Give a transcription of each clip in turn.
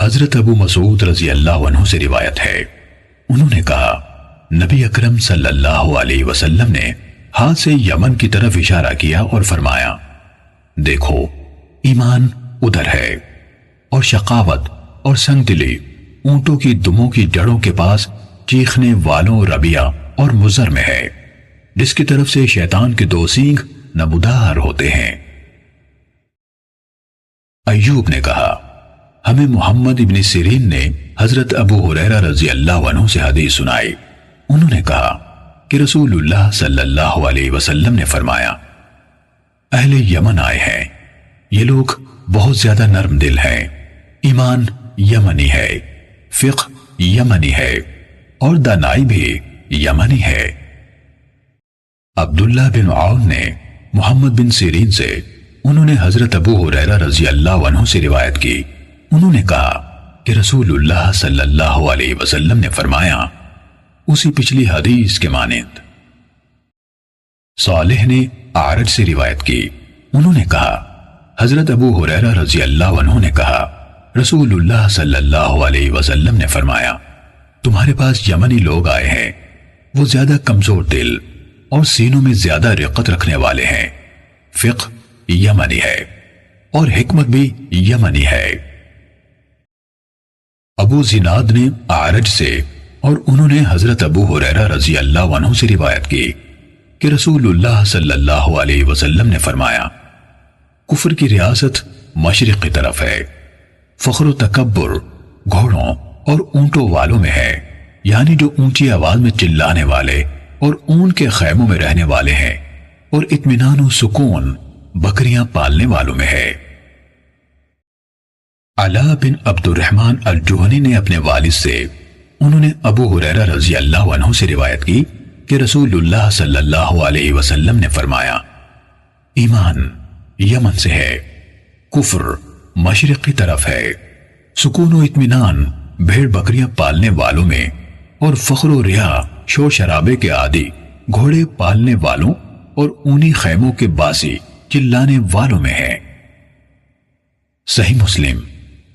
حضرت ابو مسعود رضی اللہ عنہ سے روایت ہے، انہوں نے کہا نبی اکرم صلی اللہ علیہ وسلم نے ہاتھ سے یمن کی طرف اشارہ کیا اور فرمایا، دیکھو ایمان ادھر ہے، اور شقاوت اور سنگ دلی اونٹوں کی دموں کی جڑوں کے پاس چیخنے والوں ربیہ اور مضر میں ہے، جس کی طرف سے شیطان کے 2 سینگ نمودار ہوتے ہیں۔ ایوب نے کہا ہمیں محمد ابن سیرین نے حضرت ابو ہریرہ رضی اللہ عنہ سے حدیث سنائی، انہوں نے کہا کہ رسول اللہ صلی اللہ علیہ وسلم نے فرمایا، اہل یمن آئے ہیں، یہ لوگ بہت زیادہ نرم دل ہیں، ایمان یمنی ہے، فقہ یمنی ہے، اور دانائی بھی یمنی ہے۔ عبداللہ بن عون نے محمد بن سیرین سے، انہوں نے حضرت ابو ہریرہ رضی اللہ عنہ سے روایت کی، انہوں نے کہا کہ رسول اللہ صلی اللہ علیہ وسلم نے فرمایا، اسی پچھلی حدیث کے مانند۔ صالح نے اعرج سے روایت کی، انہوں نے کہا حضرت ابو ہریرہ رضی اللہ عنہ نے کہا رسول اللہ صلی اللہ علیہ وسلم نے فرمایا، تمہارے پاس یمنی لوگ آئے ہیں، وہ زیادہ کمزور دل اور سینوں میں زیادہ رقت رکھنے والے ہیں، فقہ یمنی ہے اور حکمت بھی یمنی ہے۔ ابو زناد نے اعرج سے، اور انہوں نے حضرت ابو ہریرہ رضی اللہ عنہ سے روایت کی کہ رسول اللہ صلی اللہ علیہ وسلم نے فرمایا، کفر کی ریاست مشرق کی طرف ہے، فخر و تکبر گھوڑوں اور اونٹوں والوں میں ہے، یعنی جو اونچی آواز میں چلانے والے اور اون کے خیموں میں رہنے والے ہیں، اور اطمینان و سکون بکریاں پالنے والوں میں ہے۔ علا بن عبد الرحمن الجہنی نے اپنے والد سے، انہوں نے ابو ہریرہ رضی اللہ عنہ سے روایت کی کہ رسول اللہ صلی اللہ علیہ وسلم نے فرمایا، ایمان یمن سے ہے، کفر مشرق کی طرف ہے، سکون و اطمینان بھیڑ بکریاں پالنے والوں میں، اور فخر و ریا شور شرابے کے عادی گھوڑے پالنے والوں اور اونی خیموں کے باسی چلانے والوں میں ہے۔ صحیح مسلم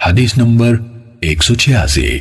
حدیث نمبر 186۔